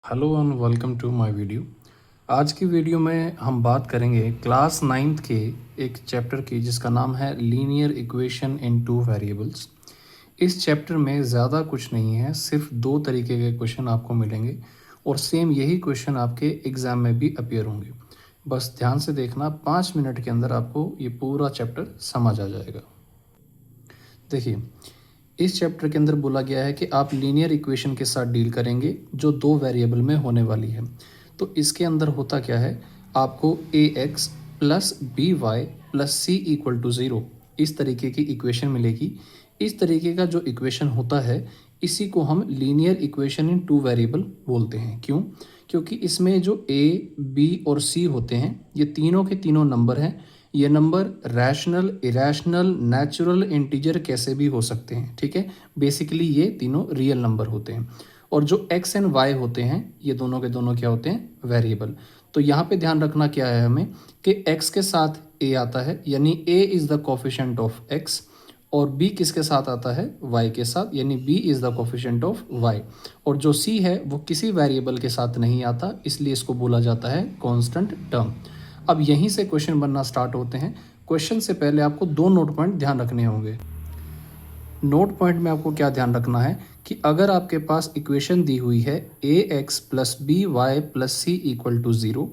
Hello and welcome to my video. आज की video में हम बात करेंगे क्लास नाइन्थ के एक चैप्टर की जिसका नाम है linear equation in two variables. इस चैप्टर में ज़्यादा कुछ नहीं है, सिर्फ दो तरीके के क्वेश्चन आपको मिलेंगे और सेम यही क्वेश्चन आपके एग्ज़ाम में भी अपीयर होंगे। बस ध्यान से देखना, 5 मिनट के अंदर आपको ये पूरा चैप्टर समझ आ जाएगा। देखिए, इस चैप्टर के अंदर बोला गया है कि आप लीनियर इक्वेशन के साथ डील करेंगे जो दो वेरिएबल में होने वाली है। तो इसके अंदर होता क्या है, आपको a x plus b y plus c equal to zero इस तरीके की इक्वेशन मिलेगी। इस तरीके का जो इक्वेशन होता है इसी को हम linear equation in two variable बोलते हैं। क्यों? क्योंकि इसमें जो ए बी और सी होते हैं ये तीनों के तीनों नंबर हैं। ये number rational, irrational, natural, integer कैसे भी हो सकते हैं। ठीक है, बेसिकली ये तीनों रियल नंबर होते हैं। और जो एक्स एंड वाई होते हैं ये दोनों के दोनों क्या होते हैं, वेरिएबल। तो यहाँ पे ध्यान रखना क्या है हमें कि एक्स के साथ ए आता है, यानी A is the coefficient of x, और बी किसके साथ आता है, वाई के साथ, यानी B is the coefficient of y. और जो सी है वो किसी वेरिएबल के साथ नहीं आता, इसलिए इसको बोला जाता है कांस्टेंट टर्म। अब यहीं से क्वेश्चन बनना स्टार्ट होते हैं। क्वेश्चन से पहले आपको दो नोट पॉइंट ध्यान रखने होंगे। नोट पॉइंट में आपको क्या ध्यान रखना है कि अगर आपके पास इक्वेशन दी हुई है a x plus b y plus c equal to zero,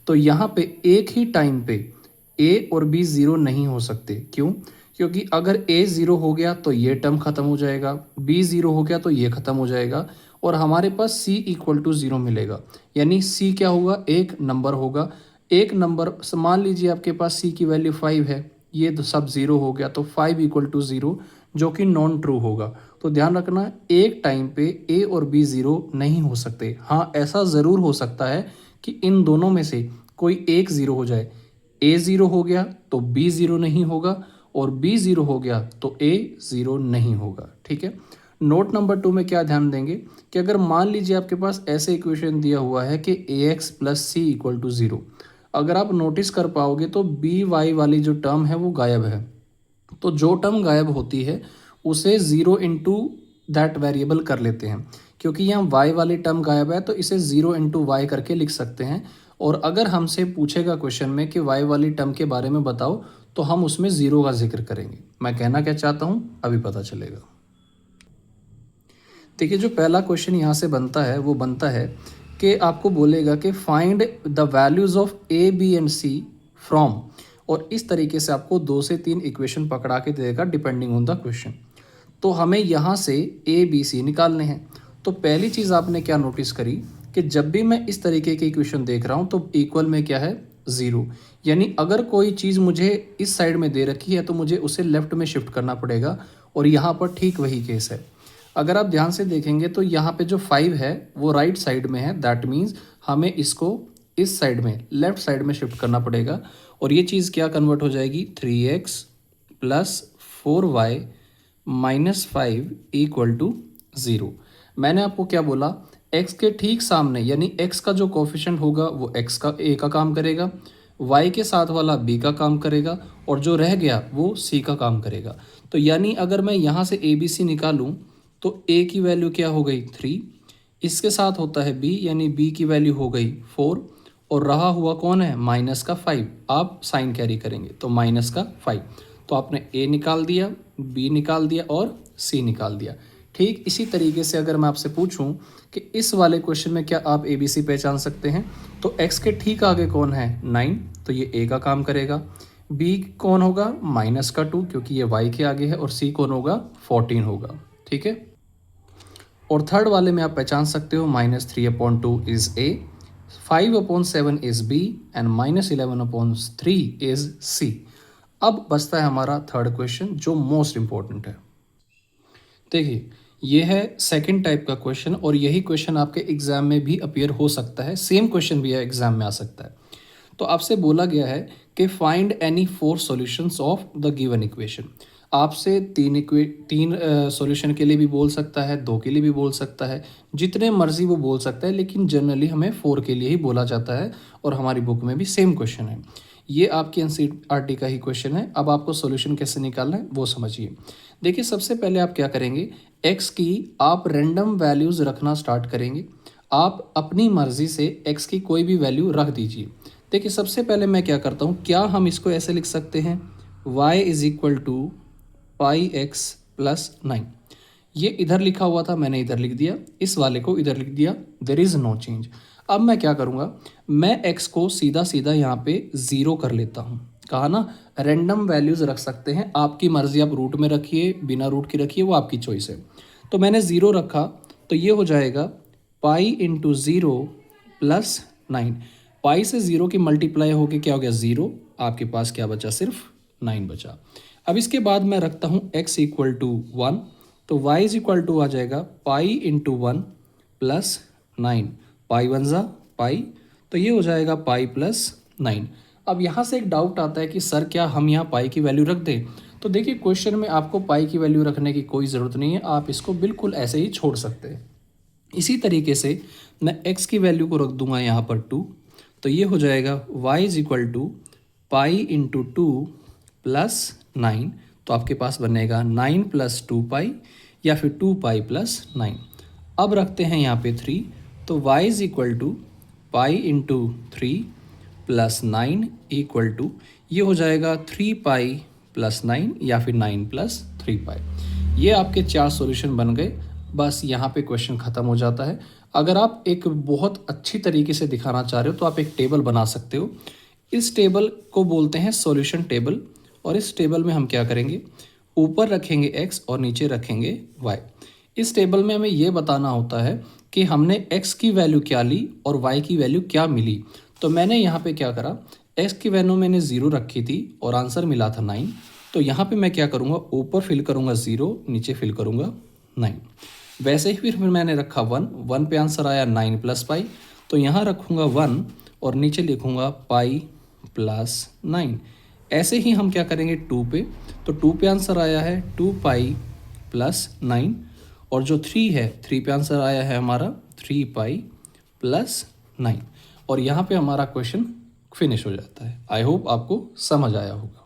तो यहाँ पे एक ही टाइम पे ए और बी ज़ीरो नहीं हो सकते। क्यों? क्योंकि अगर ए ज़ीरो हो गया तो ये टर्म ख़त्म हो जाएगा, बी ज़ीरो हो गया तो ये ख़त्म हो जाएगा, और हमारे पास सी इक्वल टू ज़ीरो मिलेगा। यानी सी क्या होगा, एक नंबर होगा। एक नंबर मान लीजिए आपके पास सी की वैल्यू 5 है, ये तो सब ज़ीरो हो गया, तो 5 इक्वल टू ज़ीरो जो कि नॉन ट्रू होगा। तो ध्यान रखना, एक टाइम पे ए और बी ज़ीरो नहीं हो सकते। हाँ, ऐसा ज़रूर हो सकता है कि इन दोनों में से कोई एक ज़ीरो हो जाए। ए ज़ीरो हो गया तो बी ज़ीरो नहीं होगा, और बी ज़ीरो हो गया तो ए ज़ीरो नहीं होगा। ठीक है। नोट नंबर 2 में क्या ध्यान देंगे कि अगर मान लीजिए आपके पास ऐसे इक्वेशन दिया हुआ है कि a x plus c equal to zero, अगर आप नोटिस कर पाओगे तो बी वाई वाली जो टर्म है वो गायब है। तो जो टर्म गायब होती है उसे ज़ीरो इंटू दैट वेरिएबल कर लेते हैं। क्योंकि यहाँ वाई वाली टर्म गायब है तो इसे ज़ीरो इंटू वाई करके लिख सकते हैं। और अगर हमसे पूछेगा क्वेश्चन में कि वाई वाली टर्म के बारे में बताओ, तो हम उसमें ज़ीरो का जिक्र करेंगे। मैं कहना क्या चाहता हूँ अभी पता चलेगा। देखिए, जो पहला क्वेश्चन यहाँ से बनता है वो बनता है कि आपको बोलेगा कि find the values of A B and C from, और इस तरीके से आपको 2 से 3 इक्वेशन पकड़ा के देगा डिपेंडिंग ऑन द क्वेश्चन। तो हमें यहाँ से ए बी सी निकालने हैं। तो पहली चीज़ आपने क्या नोटिस करी कि जब भी मैं इस तरीके के इक्वेशन देख रहा हूँ तो इक्वल में क्या है, ज़ीरो। यानी अगर कोई चीज़ मुझे इस साइड में दे रखी है तो मुझे उसे लेफ्ट में शिफ्ट करना पड़ेगा, और यहाँ पर ठीक वही केस है। अगर आप ध्यान से देखेंगे तो यहाँ पे जो 5 है वो राइट साइड में है, दैट मीन्स हमें इसको इस साइड में, लेफ्ट साइड में शिफ्ट करना पड़ेगा। और ये चीज़ क्या कन्वर्ट हो जाएगी, 3x प्लस 4y minus 5 equal to zero. मैंने आपको क्या बोला, x के ठीक सामने यानी x का जो कोफिशिएंट होगा वो x का a का काम करेगा, y के साथ वाला b का काम करेगा, और जो रह गया वो c का काम करेगा। तो यानी अगर मैं यहाँ से a b c निकालूँ तो a की वैल्यू क्या हो गई, 3, इसके साथ होता है b, यानी b की वैल्यू हो गई 4, और रहा हुआ कौन है, माइनस का 5। आप साइन कैरी करेंगे तो माइनस का 5। तो आपने a निकाल दिया, b निकाल दिया और c निकाल दिया। ठीक इसी तरीके से अगर मैं आपसे पूछूं कि इस वाले क्वेश्चन में क्या आप a b c पहचान सकते हैं, तो x के ठीक आगे कौन है, 9, तो ये a का काम करेगा। b कौन होगा, माइनस का 2, क्योंकि ये y के आगे है, और c कौन होगा, 14 होगा। ठीक है। और थर्ड वाले में आप पहचान सकते हो, -3/2 is a, 5/7 is b, and -11/3 is c। अब बचता है हमारा थर्ड क्वेश्चन जो मोस्ट इंपॉर्टेंट है। देखिए, ये है सेकंड टाइप का क्वेश्चन, और यही क्वेश्चन आपके एग्जाम में भी अपीयर हो सकता है। सेम क्वेश्चन भी एग्जाम में आ सकता है। तो आपसे बोला गया है कि find any 4 solutions of the given equation. आपसे तीन सॉल्यूशन के लिए भी बोल सकता है, 2 के लिए भी बोल सकता है, जितने मर्जी वो बोल सकता है, लेकिन जनरली हमें 4 के लिए ही बोला जाता है, और हमारी बुक में भी सेम क्वेश्चन है। ये आपकी एनसीईआरटी का ही क्वेश्चन है। अब आपको सॉल्यूशन कैसे निकालना है वो समझिए। देखिए, सबसे पहले आप क्या करेंगे, एक्स की आप रैंडम वैल्यूज़ रखना स्टार्ट करेंगे। आप अपनी मर्ज़ी से x की कोई भी वैल्यू रख दीजिए। देखिए सबसे पहले मैं क्या करता हूँ, क्या हम इसको ऐसे लिख सकते हैं y is equal to pi x plus 9। ये इधर लिखा हुआ था, मैंने इधर लिख दिया, इस वाले को इधर लिख दिया, देयर इज़ नो चेंज। अब मैं क्या करूँगा, मैं x को सीधा सीधा यहाँ पे 0 कर लेता हूँ। कहा ना, रैंडम वैल्यूज़ रख सकते हैं, आपकी मर्ज़ी, आप रूट में रखिए, बिना रूट की रखिए, वो आपकी चॉइस है। तो मैंने 0 रखा, तो ये हो जाएगा पाई इंटू 0 प्लस 9। पाई से 0 की मल्टीप्लाई होके क्या हो गया 0, आपके पास क्या बचा, सिर्फ 9 बचा। अब इसके बाद मैं रखता हूँ x इक्वल टू 1, तो y इज इक्वल टू आ जाएगा पाई इंटू 1 प्लस 9। पाई 1 ज़ा पाई, तो ये हो जाएगा पाई प्लस 9। अब यहाँ से एक डाउट आता है कि सर क्या हम यहाँ पाई की वैल्यू रख दें? तो देखिए क्वेश्चन में आपको पाई की वैल्यू रखने की कोई ज़रूरत नहीं है, आप इसको बिल्कुल ऐसे ही छोड़ सकते हैं। इसी तरीके से मैं x की वैल्यू को रख दूंगा यहाँ पर 2, तो ये हो जाएगा y is equal to pi into 2 plus 9। तो आपके पास बनेगा 9 प्लस 2 पाई या फिर 2 पाई प्लस 9। अब रखते हैं यहाँ पे 3, तो y is equal to pi into 3 plus 9 equal to, ये हो जाएगा 3 पाई प्लस 9 या फिर 9 प्लस 3 पाई। ये आपके 4 सॉल्यूशन बन गए। बस यहाँ पे क्वेश्चन ख़त्म हो जाता है। अगर आप एक बहुत अच्छी तरीके से दिखाना चाह रहे हो तो आप एक टेबल बना सकते हो। इस टेबल को बोलते हैं सॉल्यूशन टेबल, और इस टेबल में हम क्या करेंगे, ऊपर रखेंगे x और नीचे रखेंगे y। इस टेबल में हमें ये बताना होता है कि हमने x की वैल्यू क्या ली और y की वैल्यू क्या मिली। तो मैंने यहाँ पे क्या करा, x की वैल्यू मैंने 0 रखी थी और आंसर मिला था 9। तो यहाँ पे मैं क्या करूँगा, ऊपर फिल करूँगा 0, नीचे फिल करूँगा 9। वैसे ही फिर मैंने रखा 1 पे आंसर आया 9 प्लस पाई, तो यहाँ रखूँगा 1 और नीचे लिखूँगा पाई प्लस 9। ऐसे ही हम क्या करेंगे 2 पे, तो 2 पे आंसर आया है 2 पाई प्लस 9, और जो 3 है 3 पे आंसर आया है हमारा 3 पाई प्लस 9। और यहाँ पे हमारा क्वेश्चन फिनिश हो जाता है। आई होप आपको समझ आया होगा।